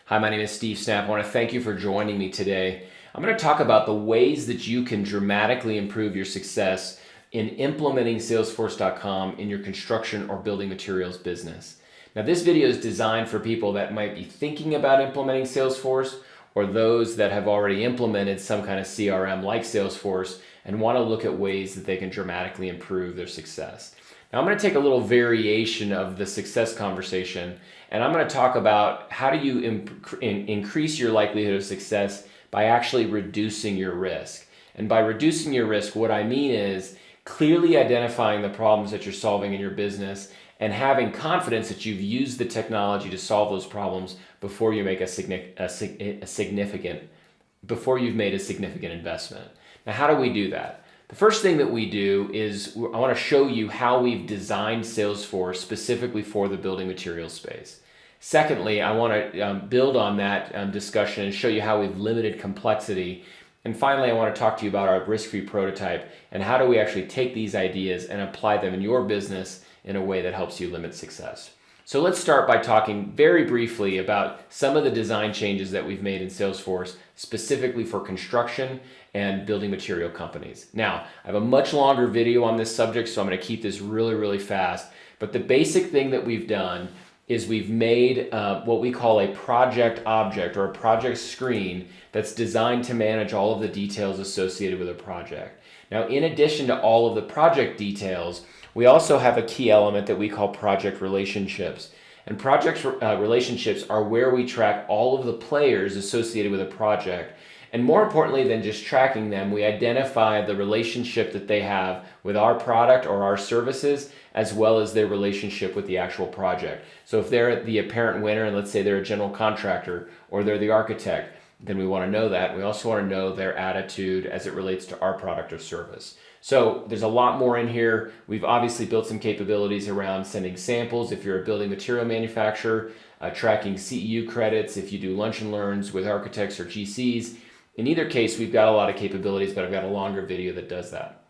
Hi, my name is Steve Snap. I want to thank you for joining me today. I'm going to talk about the ways that you can dramatically improve your success in implementing Salesforce.com in your construction or building materials business. Now, this video is designed for people that might be thinking about implementing Salesforce or those that have already implemented some kind of CRM like Salesforce and want to look at ways that they can dramatically improve their success. Now, I'm going to take a little variation of the success conversation, and I'm going to talk about how do you increase your likelihood of success by actually reducing your risk. And by reducing your risk, what I mean is clearly identifying the problems that you're solving in your business and having confidence that you've used the technology to solve those problems before you make before you've made a significant investment. Now, how do we do that? The first thing that we do is I want to show you how we've designed Salesforce specifically for the building materials space. Secondly, I want to build on that discussion and show you how we've limited complexity. And finally, I want to talk to you about our risk-free prototype and how do we actually take these ideas and apply them in your business in a way that helps you limit success. So let's start by talking very briefly about some of the design changes that we've made in Salesforce specifically for construction and building material companies. Now, I have a much longer video on this subject, so I'm going to keep this really fast. But the basic thing that we've done is we've made what we call a project object or a project screen that's designed to manage all of the details associated with a project. Now, in addition to all of the project details, we also have a key element that we call project relationships. And project relationships are where we track all of the players associated with a project. And more importantly than just tracking them, we identify the relationship that they have with our product or our services, as well as their relationship with the actual project. So if they're the apparent winner, and let's say they're a general contractor or they're the architect, then we want to know that. We also want to know their attitude as it relates to our product or service. So there's a lot more in here. We've obviously built some capabilities around sending samples if you're a building material manufacturer, tracking CEU credits if you do lunch and learns with architects or GCs. In either case, we've got a lot of capabilities, but I've got a longer video that does that.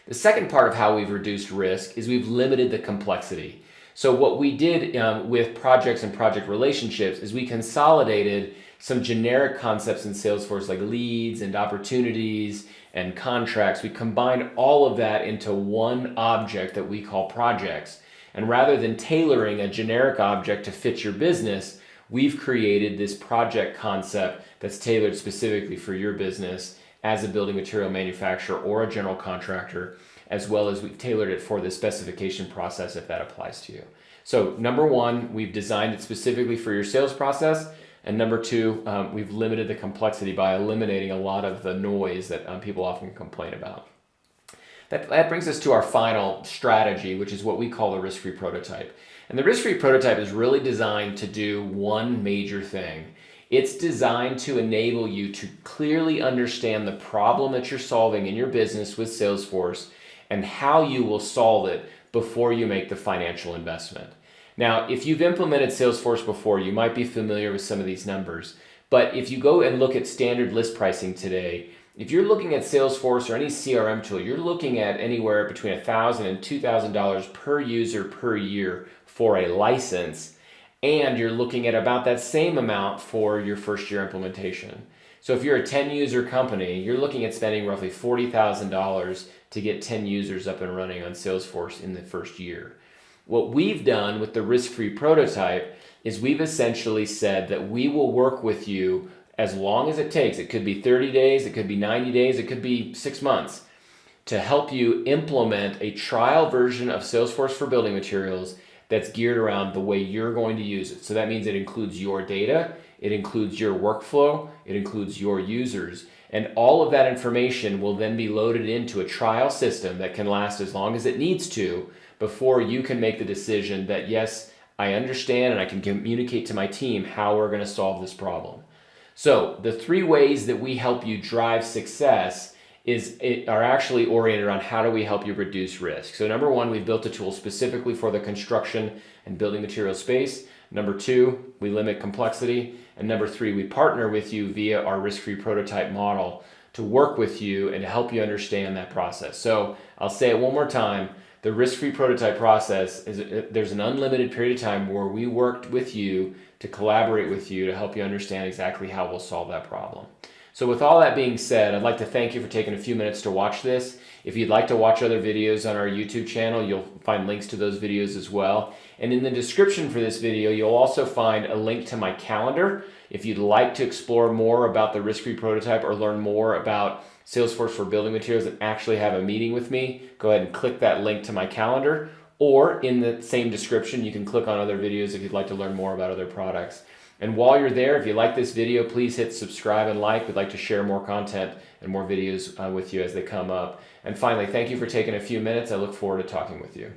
The second part of how we've reduced risk is we've limited the complexity. So what we did with projects and project relationships is we consolidated some generic concepts in Salesforce like leads and opportunities and contracts. We combined all of that into one object that we call projects. And rather than tailoring a generic object to fit your business, we've created this project concept that's tailored specifically for your business as a building material manufacturer or a general contractor, as well as we've tailored it for the specification process if that applies to you. So number one, we've designed it specifically for your sales process. And number two, we've limited the complexity by eliminating a lot of the noise that people often complain about. That brings us to our final strategy, which is what we call the risk-free prototype. And the risk-free prototype is really designed to do one major thing. It's designed to enable you to clearly understand the problem that you're solving in your business with Salesforce and how you will solve it before you make the financial investment. Now, if you've implemented Salesforce before, you might be familiar with some of these numbers. But if you go and look at standard list pricing today, if you're looking at Salesforce or any CRM tool, you're looking at anywhere between $1,000 and $2,000 per user per year for a license. And you're looking at about that same amount for your first year implementation. So if you're a 10-user company, you're looking at spending roughly $40,000 to get 10 users up and running on Salesforce in the first year. What we've done with the risk-free prototype is we've essentially said that we will work with you as long as it takes. It could be 30 days, it could be 90 days, it could be 6 months to help you implement a trial version of Salesforce for building materials that's geared around the way you're going to use it. So that means it includes your data, it includes your workflow, it includes your users. And all of that information will then be loaded into a trial system that can last as long as it needs to before you can make the decision that, yes, I understand and I can communicate to my team how we're going to solve this problem. So the three ways that we help you drive success are actually oriented around how do we help you reduce risk. So number one, we've built a tool specifically for the construction and building material space. Number two, we limit complexity. And number three, we partner with you via our risk-free prototype model to work with you and to help you understand that process. So I'll say it one more time. the risk-free prototype process is there's an unlimited period of time where we worked with you to collaborate with you to help you understand exactly how we'll solve that problem. So with all that being said, I'd like to thank you for taking a few minutes to watch this. If you'd like to watch other videos on our YouTube channel, you'll find links to those videos as well. And in the description for this video, you'll also find a link to my calendar. If you'd like to explore more about the risk-free prototype or learn more about Salesforce for building materials and actually have a meeting with me, go ahead and click that link to my calendar. Or in the same description, you can click on other videos if you'd like to learn more about other products. And while you're there, if you like this video, please hit subscribe and like. We'd like to share more content and more videos with you as they come up. And finally, thank you for taking a few minutes. I look forward to talking with you.